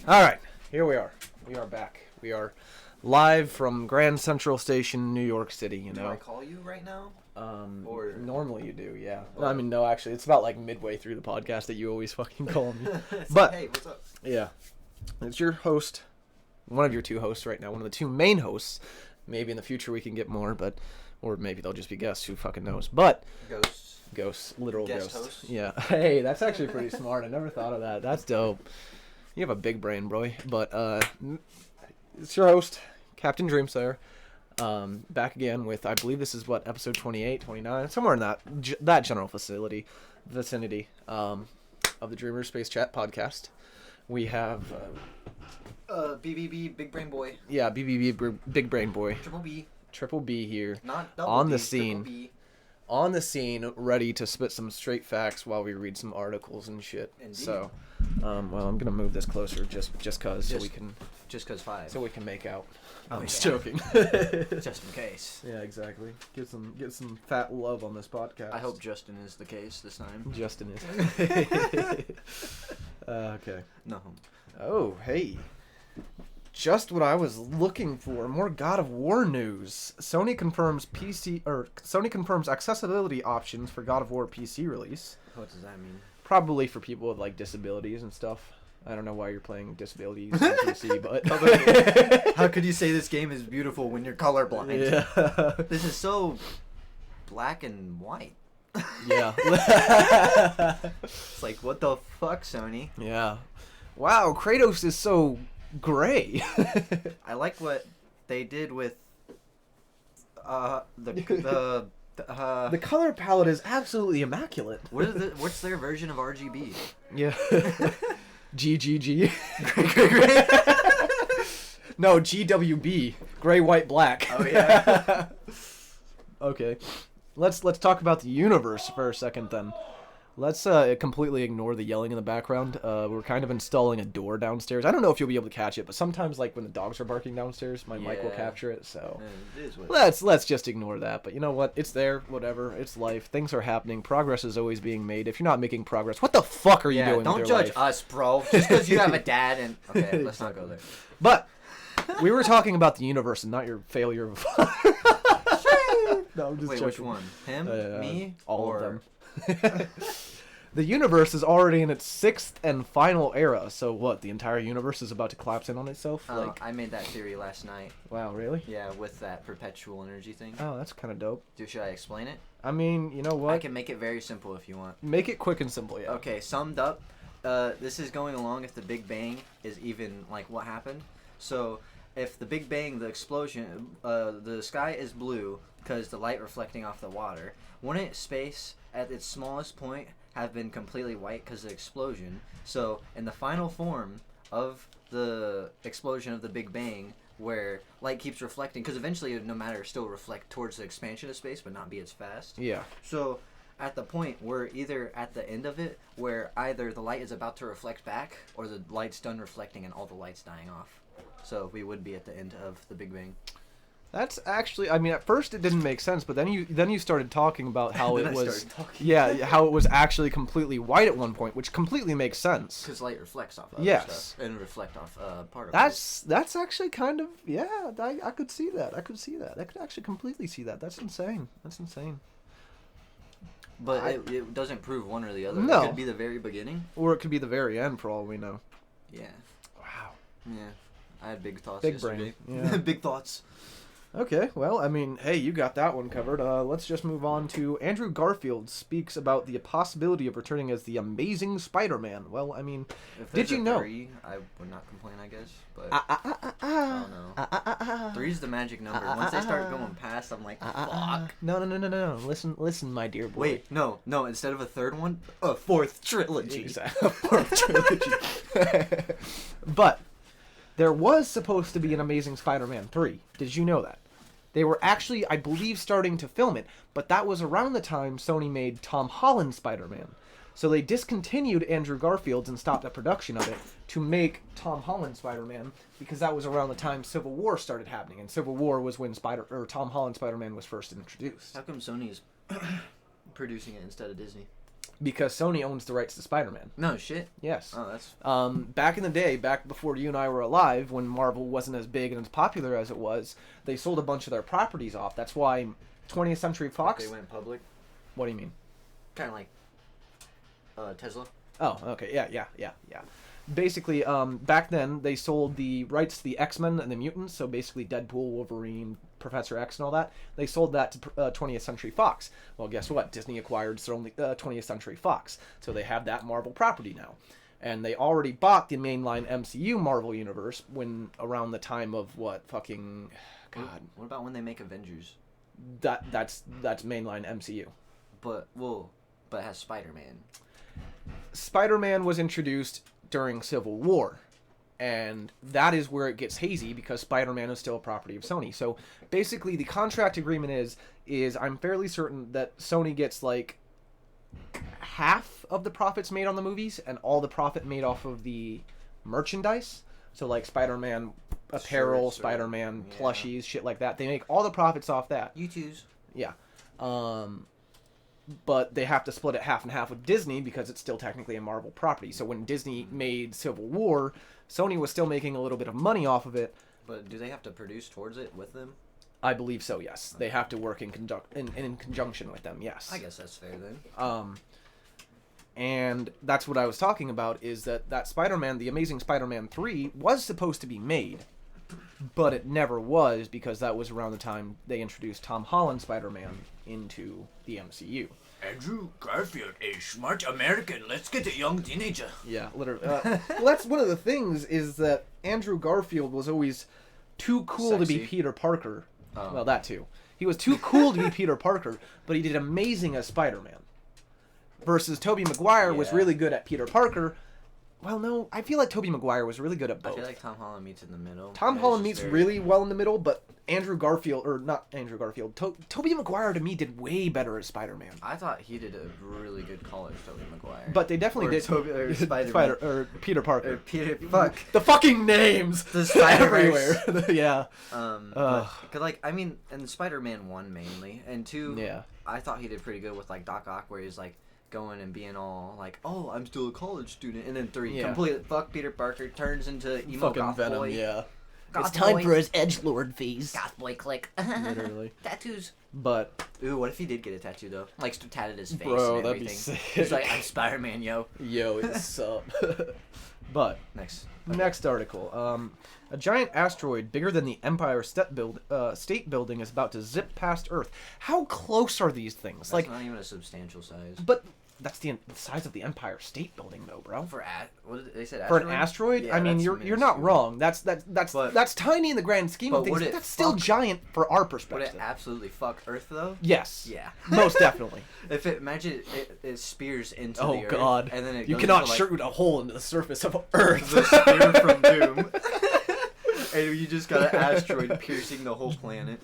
All right, here we are. We are back. We are live from Grand Central Station, New York City. You know. Do I call you right now? Or normally you do, yeah. Or... I mean, no, actually, it's about like midway through the podcast that you always fucking call me. But like, hey, what's up? Yeah, it's your host, one of your two hosts right now, one of the two main hosts. Maybe in the future we can get more, or maybe they'll just be guests. Who fucking knows? But ghosts, literal Guest ghosts. host? Yeah. Hey, that's actually pretty smart. I never thought of that. That's dope. You have a big brain, bro. But it's your host, Captain Dreamslayer. Back again with, I believe this is what, episode 28, 29, somewhere in that general vicinity of the Dreamer SpaceChat podcast. We have BBB, Big Brain Boy. Yeah, BBB, Big Brain Boy. Triple B here. Not double on B, the scene. B. On the scene, ready to spit some straight facts while we read some articles and shit. Indeed. So, well, I'm gonna move this closer just cause so we can make out. I'm just joking. Just in case. Yeah, exactly. Get some fat love on this podcast. I hope Justin is the case this time. Justin is. Okay. No. Oh, hey. Just what I was looking for. More God of War news. Sony confirms accessibility options for God of War PC release. What does that mean? Probably for people with like disabilities and stuff. I don't know why you're playing disabilities on PC, but how could you say this game is beautiful when you're colorblind? Yeah. This is so black and white. Yeah. It's like, what the fuck, Sony? Yeah. Wow, Kratos is so gray. I like what they did with the color palette is absolutely immaculate. What's their version of RGB? Yeah. GGG. No, GWB. Gray, white, black. Oh yeah. Okay. Let's talk about the universe for a second then. Let's completely ignore the yelling in the background. We're kind of installing a door downstairs. I don't know if you'll be able to catch it, but sometimes, like when the dogs are barking downstairs, my mic will capture it. So let's just ignore that. But you know what? It's there. Whatever. It's life. Things are happening. Progress is always being made. If you're not making progress, what the fuck are you doing? Don't with your judge life? us, bro. Just because you have a dad and okay, let's not go there. But we were talking about the universe and not your failure of. No, I'm just Wait, joking. which one? Him? Me? All of them. The universe is already in its 6th and final era. So what? The entire universe is about to collapse in on itself? I made that theory last night. Wow, really? Yeah, with that perpetual energy thing. Oh, that's kind of dope. Should I explain it? I mean, you know what? I can make it very simple if you want. Make it quick and simple, yeah. Okay, summed up, this is going along if the Big Bang is even like what happened. So if the Big Bang, the explosion, the sky is blue because the light reflecting off the water, wouldn't space at its smallest point have been completely white because of the explosion? So in the final form of the explosion of the Big Bang, where light keeps reflecting, because eventually it would no matter still reflect towards the expansion of space but not be as fast. Yeah. So at the point we're either at the end of it where either the light is about to reflect back or the light's done reflecting and all the light's dying off. So we would be at the end of the Big Bang. That's actually, I mean, at first it didn't make sense, but then you started talking about how it was, how it was actually completely white at one point, which completely makes sense. Because light reflects off other stuff and reflect off particles. That's actually kind of, yeah, I could see that. I could actually completely see that. That's insane. But it doesn't prove one or the other. No. It could be the very beginning. Or it could be the very end for all we know. Yeah. Wow. Yeah. I had big thoughts Big yesterday. brain. Yeah. Big thoughts. Okay, well, I mean, hey, you got that one covered. Let's just move on to Andrew Garfield speaks about the possibility of returning as the Amazing Spider-Man. Well, I mean, did you know? 3, I would not complain, I guess. But I don't know. 3's the magic number. Once they start going past, I'm like, fuck. No. Listen, my dear boy. Wait, no. Instead of a third one, a 4th trilogy. Exactly. A 4th trilogy. But there was supposed to be an Amazing Spider-Man 3. Did you know that? They were actually, I believe, starting to film it, but that was around the time Sony made Tom Holland Spider-Man. So they discontinued Andrew Garfield's and stopped the production of it to make Tom Holland Spider-Man, because that was around the time Civil War started happening, and Civil War was when Tom Holland Spider-Man was first introduced. How come Sony is producing it instead of Disney? Because Sony owns the rights to Spider-Man. No shit. Yes. Oh, that's. Back in the day, back before you and I were alive, when Marvel wasn't as big and as popular as it was, they sold a bunch of their properties off. That's why 20th Century Fox... They went public. What do you mean? Kind of like Tesla. Oh, okay. Yeah. Basically, back then, they sold the rights to the X-Men and the Mutants, so basically Deadpool, Wolverine, Professor X, and all that. They sold that to 20th Century Fox. Well, guess what? Disney acquired 20th Century Fox, so they have that Marvel property now. And they already bought the mainline MCU Marvel Universe when around the time of what? Fucking... God. What about when they make Avengers? That's mainline MCU. But it has Spider-Man. Spider-Man was introduced during Civil War, and that is where it gets hazy because Spider-Man is still a property of Sony. So basically the contract agreement is I'm fairly certain that Sony gets like half of the profits made on the movies and all the profit made off of the merchandise. So like Spider-Man apparel, Spider-Man plushies, shit like that. They make all the profits off that. U2s. Yeah. But they have to split it half and half with Disney because it's still technically a Marvel property. So when Disney made Civil War, Sony was still making a little bit of money off of it. But do they have to produce towards it with them? I believe so, yes. They have to work in conjunction with them, yes. I guess that's fair then. And that's what I was talking about, is that Spider-Man, the Amazing Spider-Man 3, was supposed to be made, but it never was because that was around the time they introduced Tom Holland Spider-Man into the MCU. Andrew Garfield, a smart American. Let's get a young teenager. Yeah, literally. Well, that's one of the things, is that Andrew Garfield was always too cool to be Peter Parker. Oh. Well, that too. He was too cool to be Peter Parker, but he did amazing as Spider-Man. Versus Tobey Maguire was really good at Peter Parker. Well, no, I feel like Tobey Maguire was really good at both. I feel like Tom Holland meets in the middle. Tom Holland meets really well in the middle, but Andrew Garfield, or not Andrew Garfield, Tobey Maguire to me did way better as Spider-Man. I thought he did a really good college, Tobey Maguire. But they definitely did. Spider-Man. Or Peter Parker. Fuck. The fucking names! The Spider-Verse. Everywhere. Yeah. Cause like, I mean, and Spider-Man 1 mainly, and 2, I thought he did pretty good with like Doc Ock, where he's like going and being all like, oh, I'm still a college student, and then 3, completely fuck Peter Parker, turns into emo fucking goth Venom, boy. yeah. Goth it's time boy. for his edgelord phase. Goth boy click. Literally. Tattoos. But ooh, what if he did get a tattoo though? Like tatted his face bro, and that'd be everything. sick. He's like, I'm Spider-Man, yo. Yo, it's up. But next article. A giant asteroid bigger than the Empire State Building is about to zip past Earth. How close are these things? That's like not even a substantial size. But that's the size of the Empire State Building, though, bro. What did they said? For an asteroid, yeah, I mean, you're not wrong. That's tiny in the grand scheme of things. But that's still giant for our perspective. Would it absolutely fuck Earth though? Yes. Yeah. Most definitely. If imagine it spears into the Earth. Oh God! And then you cannot shoot a hole into the surface of Earth. The spear from Doom. And you just got an asteroid piercing the whole planet.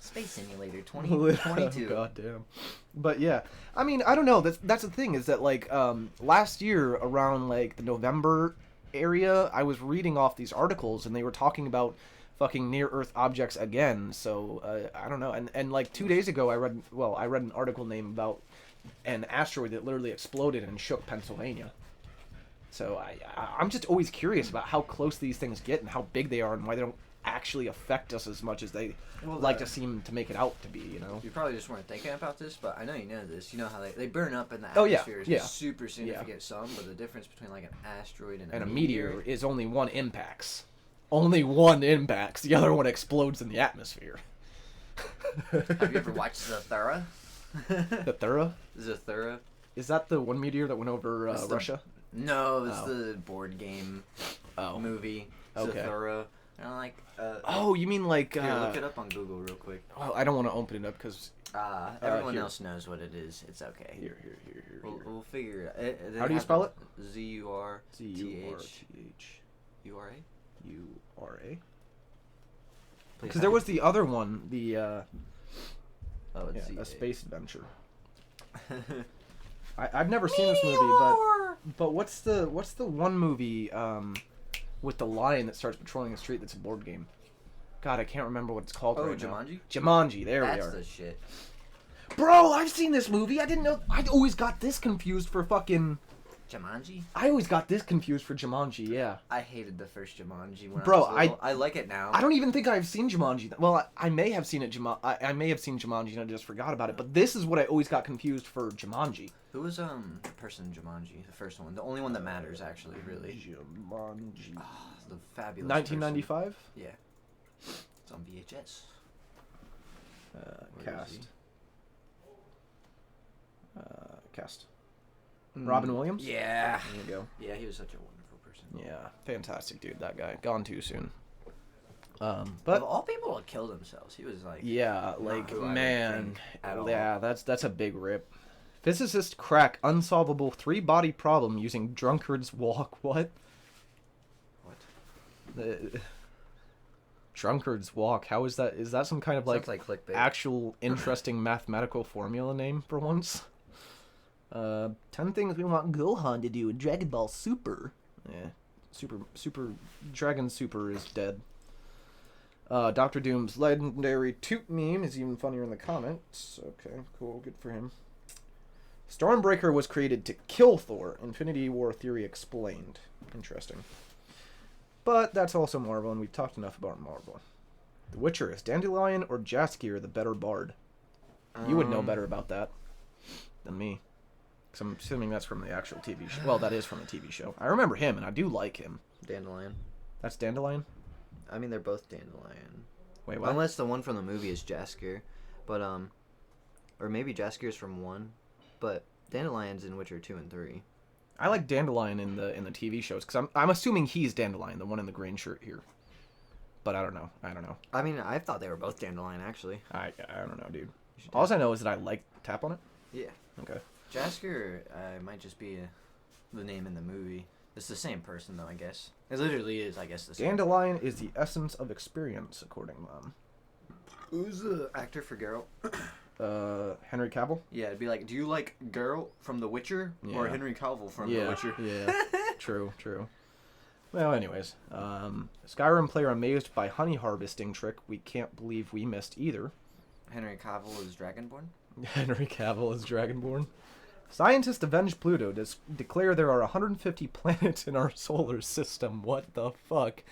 Space Simulator 2022. Oh, God damn. But yeah, I mean, I don't know. That's the thing, is that like last year around like the November area, I was reading off these articles and they were talking about fucking near Earth objects again. So I don't know. And like 2 days ago, I read an article named about an asteroid that literally exploded and shook Pennsylvania. So I'm just always curious about how close these things get and how big they are and why they don't actually affect us as much as they to seem to make it out to be, you know? You probably just weren't thinking about this, but I know you know this. You know how they burn up in the atmosphere. It's super significant some, but the difference between like an asteroid and a meteor is only one impacts. Only one impacts. The other one explodes in the atmosphere. Have you ever watched Zathura? Zathura? Zathura. Is that the one meteor that went over Russia? No, it's the board game movie. Okay. Zathura. And like, oh, you mean like... here, look it up on Google real quick. Well, I don't want to open it up because... everyone else knows what it is. It's okay. Here. We'll figure it out. How do you spell it? Zurthura. URA? Because there was the other one, the... A space adventure. I've never seen this movie, but what's the one movie with the lion that starts patrolling the street that's a board game? God, I can't remember what it's called right Jumanji? now. Jumanji, there we are. That's the shit. Bro, I've seen this movie. I didn't know. I always got this confused for fucking. Jumanji? I always got this confused for Jumanji. Yeah. I hated the first Jumanji when Bro, I was little. I like it now. I don't even think I've seen Jumanji. Well, I may have seen it. I may have seen Jumanji and I just forgot about it. But this is what I always got confused for Jumanji. Who was the person in Jumanji? The first one, the only one that matters actually, really. Jumanji. The fabulous. 1995. Person. Yeah. It's on VHS. Cast. Cast. Robin Williams? Yeah. There you go. Yeah, he was such a wonderful person. Yeah, fantastic dude, that guy. Gone too soon. But But of all people to kill themselves, he was like... yeah, like, who I would man. think at all. Yeah, that's a big rip. Physicists crack unsolvable 3-body problem using drunkard's walk. What? What? Drunkard's walk. How is that? Is that some kind of Sounds like clickbait. actual interesting mathematical formula name for once? 10 things we want Gohan to do in Dragon Ball Super. Yeah. Super Dragon Super is dead. Dr. Doom's legendary toot meme is even funnier in the comments. Okay, cool, good for him. Stormbreaker was created to kill Thor. Infinity War theory explained. Interesting. But that's also Marvel, and we've talked enough about Marvel. The Witcher, is Dandelion or Jaskier the better bard? You would know better about that than me. Because I'm assuming that's from the actual TV show. Well, that is from the TV show. I remember him, and I do like him. Dandelion. That's Dandelion? I mean, they're both Dandelion. Wait, what? Unless the one from the movie is Jaskier. But, or maybe Jaskier's from 1. But Dandelion's in Witcher 2 and 3. I like Dandelion in the TV shows, because I'm assuming he's Dandelion, the one in the green shirt here. But I don't know. I mean, I thought they were both Dandelion, actually. I don't know, dude. All I know is that I like tap on it. Yeah. Okay. Jaskier might just be the name in the movie. It's the same person, though, I guess. It literally is, I guess, the same. Dandelion is the essence of experience, according to Mom. Who's the actor for Geralt? Henry Cavill? Yeah, it'd be like, do you like Geralt from The Witcher or Yeah. Henry Cavill from The Witcher? Yeah. True. Well, anyways, Skyrim player amazed by honey harvesting trick. We can't believe we missed either. Henry Cavill is Dragonborn? Henry Cavill is Dragonborn. Scientists avenge Pluto. Declare there are 150 planets in our solar system. What the fuck?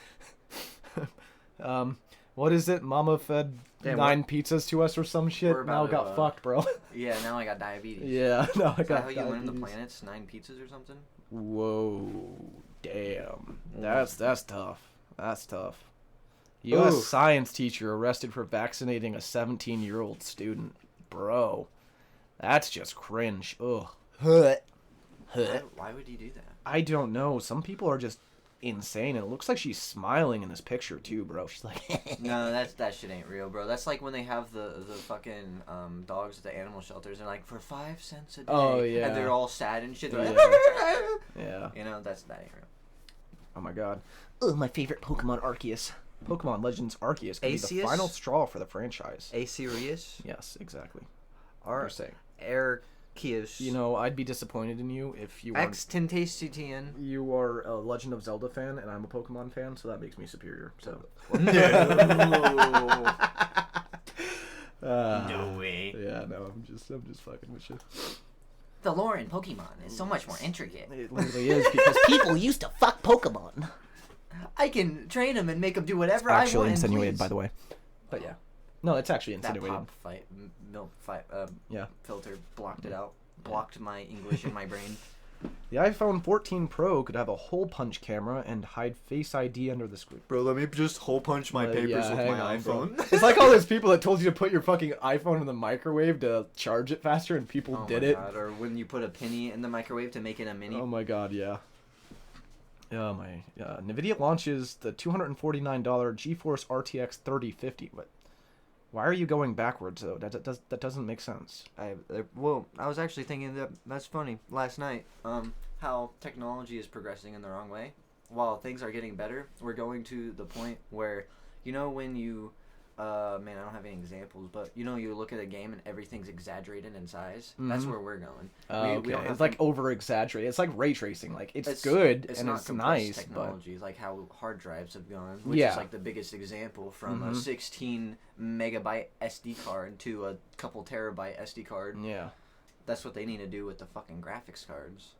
What is it? Mama fed 9 pizzas to us or some shit. Now got fucked, bro. Yeah, now I got diabetes. Yeah, now I got Is that how you diabetes. learn the planets? 9 pizzas or something? Whoa, damn. That's tough. That's tough. U.S. science teacher arrested for vaccinating a 17-year-old student. Bro, that's just cringe. Ugh. Why would he do that? I don't know. Some people are just insane, and it looks like she's smiling in this picture too, bro. She's like, No, that shit ain't real, bro. That's like when they have the fucking dogs at the animal shelters. They're like, for 5 cents a day. Oh, yeah. And they're all sad and shit. They're like, yeah. You know, that ain't real. Oh my god. Oh, my favorite Pokemon, Arceus. Pokemon Legends Arceus could be the Arceus? final straw for the franchise. Asirius? Yes, exactly. Or saying. Arceus. You know, I'd be disappointed in you if you weren't. X-Tentacitian. You are a Legend of Zelda fan, and I'm a Pokemon fan, so that makes me superior. So. No. No way. Yeah, no, I'm just fucking with you. The lore in Pokemon is so much more intricate. It literally is because people used to fuck Pokemon. I can train them and make them do whatever I want. Actually insinuated, please. by the way. But yeah, no, it's actually That insinuated. pop milk Yeah. filter blocked it out. Blocked my English in my brain. The iPhone 14 Pro could have a hole punch camera and hide Face ID under the screen. Bro, let me just hole punch my papers with hang my on, bro. iPhone. It's like all those people that told you to put your fucking iPhone in the microwave to charge it faster, and people Oh did my it. God. Or when you put a penny in the microwave to make it a mini. Oh my god, yeah. Oh my. Nvidia launches the $249 GeForce RTX 3050. What? Why are you going backwards though? That doesn't make sense. I was actually thinking that's funny last night. How technology is progressing in the wrong way. While things are getting better, we're going to the point where, you know, when you Man, I don't have any examples, but you know, you look at a game and everything's exaggerated in size. That's where we're going. Okay. We don't have It's like over exaggerated. It's like ray tracing. Like it's not and it's compressed nice, technology, like how hard drives have gone, which Yeah. is like the biggest example from a 16 megabyte SD card to a couple terabyte SD card. yeah. That's what they need to do with the fucking graphics cards.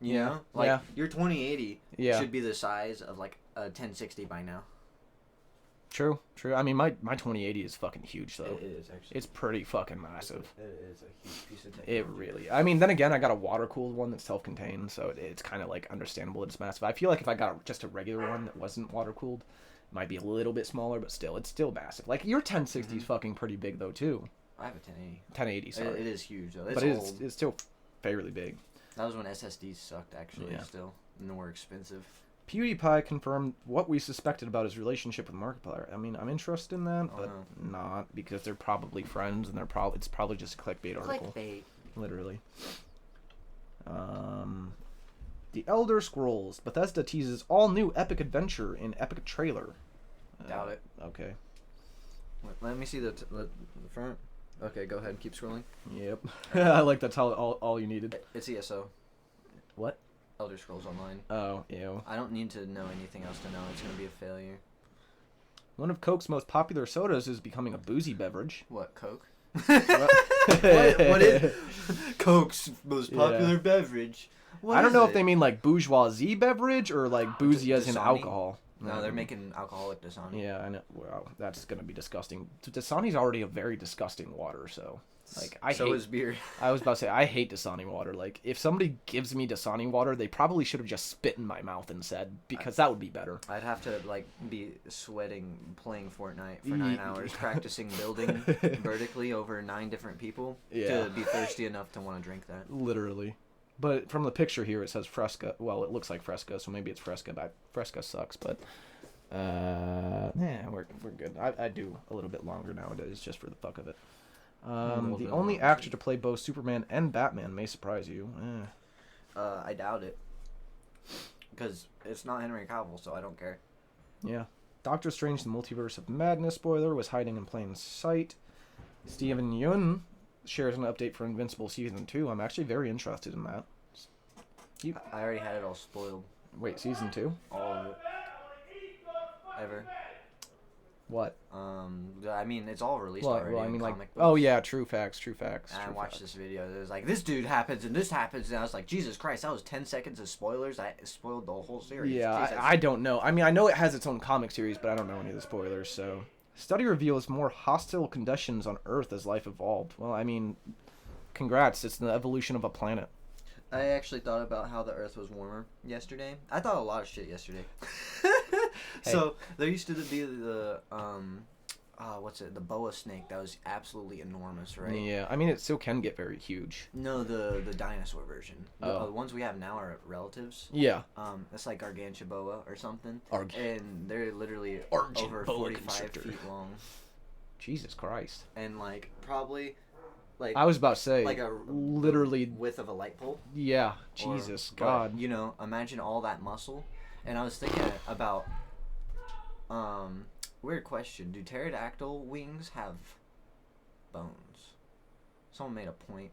You Yeah. know? Like, Yeah. your 2080 Yeah. should be the size of, like, a 1060 by now. True. I mean, my 2080 is fucking huge though. It is, actually. It's pretty fucking massive. It is a huge piece of technology. It really. I mean, then again, I got a water cooled one that's self contained, so it's kind of like understandable it's massive. I feel like if I got just a regular one that wasn't water cooled, it might be a little bit smaller, but still, it's still massive. Like your 1060 is fucking pretty big though too. I have a 1080. 1080, sorry. It is huge, though. It's but old. it's still fairly big. That was when SSDs sucked, actually, Yeah. still. And were expensive. PewDiePie confirmed what we suspected about his relationship with Markiplier. I mean, I'm interested in that, but no. not because they're probably friends and it's probably just a clickbait article. Clickbait. Literally. The Elder Scrolls. Bethesda teases all new epic adventure in epic trailer. Doubt it. Okay. Wait, let me see the front. Okay, go ahead and keep scrolling. Yep. I like that's all you needed. It's ESO. What? Elder Scrolls Online. Oh, ew. I don't need to know anything else to know it's going to be a failure. One of Coke's most popular sodas is becoming a boozy beverage. What, Coke? What is Coke's most popular beverage? I don't know if they mean like bourgeoisie beverage or like boozy as in Dasani? alcohol. No, they're making alcoholic Dasani. Yeah, I know. Wow, that's gonna be disgusting. Dasani's already a very disgusting water, so like I hate. is beer. I was about to say I hate Dasani water. Like if somebody gives me Dasani water, they probably should have just spit in my mouth instead because that would be better. I'd have to like be sweating playing Fortnite for 9 hours, practicing building vertically over 9 different people to be thirsty enough to want to drink that. Literally. But from the picture here, it says Fresca. Well, it looks like Fresca, so maybe it's Fresca. But Fresca sucks. But we're good. I do a little bit longer nowadays just for the fuck of it. The only actor to play both Superman and Batman may surprise you. I doubt it, because it's not Henry Cavill, so I don't care. Yeah. Doctor Strange: The Multiverse of Madness spoiler was hiding in plain sight. Steven Yeun shares an update for Invincible Season 2. I'm actually very interested in that. I already had it all spoiled. Wait, Season 2? All of it. Ever. What? I mean, it's all released already. Well, I mean, in like, comic books. oh yeah, true facts. And I watched this video. It was like, this dude happens and this happens, and I was like, Jesus Christ, that was 10 seconds of spoilers. I spoiled the whole series. Yeah, I don't know. I mean, I know it has its own comic series, but I don't know any of the spoilers. So, study reveals more hostile conditions on Earth as life evolved. Well, I mean, congrats. It's the evolution of a planet. I actually thought about how the Earth was warmer yesterday. I thought a lot of shit yesterday. So there used to be the the boa snake that was absolutely enormous, right? Yeah, I mean it still can get very huge. No, the dinosaur version. Oh. The ones we have now are relatives. Yeah. It's like Gargantua boa or something. And they're literally over boa 45 constrictor. feet long. Jesus Christ. And like probably like I was about to say like a literally width of a light pole. Yeah. Jesus God. But, you know, imagine all that muscle. And I was thinking about weird question. Do pterodactyl wings have bones? Someone made a point.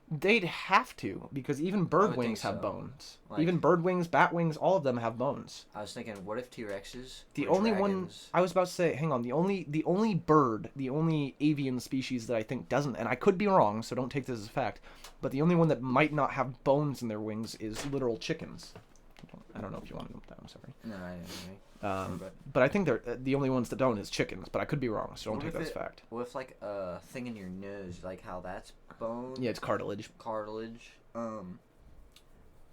They'd have to, because even bird wings have so. bones. Like, even bird wings, bat wings, all of them have bones. I was thinking, what if T-Rexes The were only dragons? one I was about to say, hang on, the only bird, the only avian species that I think doesn't, and I could be wrong, so don't take this as a fact, but the only one that might not have bones in their wings is literal chickens. I don't know if you want to know that. I'm sorry. No, I didn't know. But I think they're the only ones that don't is chickens. But I could be wrong, so don't What take if that as it- fact. What if like a thing in your nose, like how that's bone? Yeah, it's cartilage. Cartilage.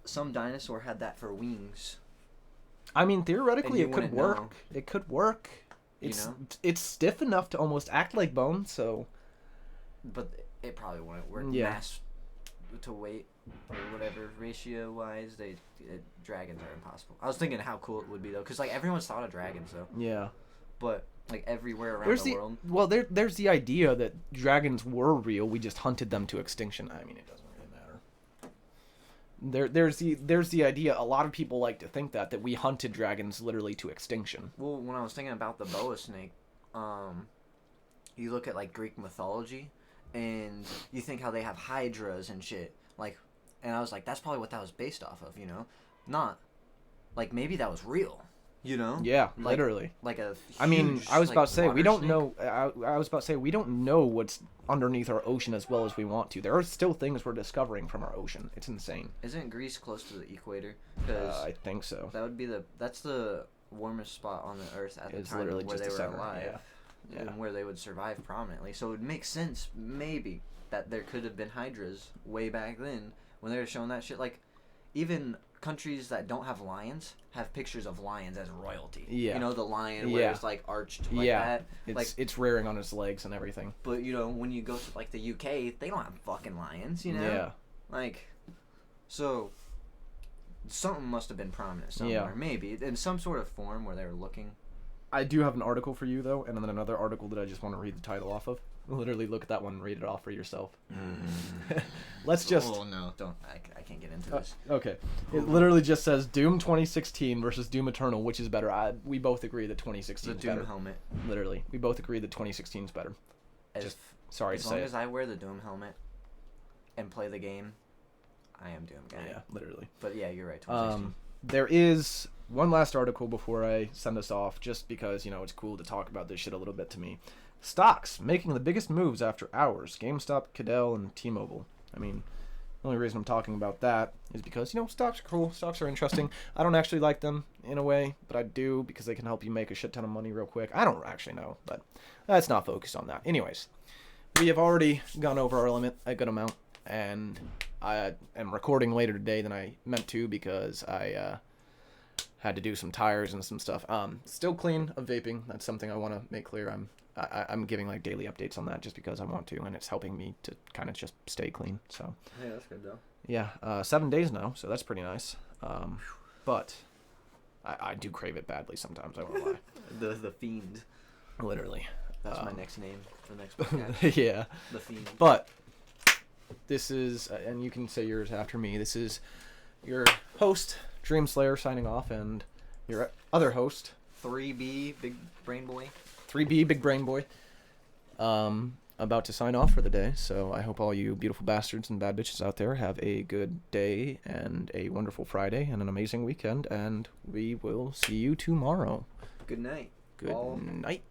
Some dinosaur had that for wings. I mean, theoretically, you it could wouldn't work. know. It could work. You It's know? it's stiff enough to almost act like bone. So But it probably wouldn't work. Yeah. Mass to weight or whatever ratio wise, dragons are impossible. I was thinking how cool it would be though, because like everyone's thought of dragons though, yeah. but like everywhere around There's the world. well, there's the idea that dragons were real. We just hunted them to extinction. I mean, it doesn't really There's the idea. A lot of people like to think that we hunted dragons literally to extinction. Well, when I was thinking about the boa snake, you look at like Greek mythology, and you think how they have hydras and shit. Like, and I was like, that's probably what that was based off of. You know, not like maybe that was real. You know? Yeah, Like- literally. Like a. I mean, huge, I was like, about to say we water don't snake. know. I was about to say we don't know what's underneath our ocean as well as we want to. There are still things we're discovering from our ocean. It's insane. Isn't Greece close to the equator? Because I think so. that would be that's the warmest spot on the Earth at the It's time literally where just they the were center, alive, yeah. and where they would survive prominently. So it would make sense, maybe, that there could have been hydras way back then when they were showing that shit. Like, even countries that don't have lions have pictures of lions as royalty. Yeah. You know, the lion where Yeah. it's like arched like Yeah. that. It's Like, it's rearing on its legs and everything. but you know, when you go to like the UK, they don't have fucking lions. You know. Yeah. Like, so something must have been prominent somewhere. Yeah. Maybe in some sort of form where they were looking. I do have an article for you though, and then another article that I just want to read the title off of. Literally look at that one and read it off for yourself. Let's just. Oh no! Don't. I can't get into this. Okay. It literally just says Doom 2016 versus Doom Eternal, which is better. We both agree that 2016 The is Doom better. helmet. Literally, we both agree that 2016 is better. As, Just sorry as to long say as it. I wear the Doom helmet and play the game, I am Doom guy. Yeah, literally. But yeah, you're right. 2016. There is one last article before I send us off, just because, it's cool to talk about this shit a little bit to me. Stocks making the biggest moves after hours. GameStop, Cadell, and T-Mobile. I mean, the only reason I'm talking about that is because, stocks are cool. Stocks are interesting. I don't actually like them in a way, but I do because they can help you make a shit ton of money real quick. I don't actually know, but let's not focus on that. Anyways, we have already gone over our limit a good amount, and I am recording later today than I meant to because I had to do some tires and some stuff. Still clean of vaping. That's something I want to make clear. I'm giving like daily updates on that just because I want to, and it's helping me to kind of just stay clean. So yeah, that's good though. yeah, 7 days now, so that's pretty nice. But I do crave it badly sometimes. I won't lie. The Fiend. Literally. That's my next name for the next podcast. Yeah. The Fiend. But this is, and you can say yours after me. This is your host, Dream Slayer, signing off, and your other host, 3B, Big Brain Boy. 3B, Big Brain Boy, about to sign off for the day. So I hope all you beautiful bastards and bad bitches out there have a good day and a wonderful Friday and an amazing weekend, and we will see you tomorrow. Good night. Good night.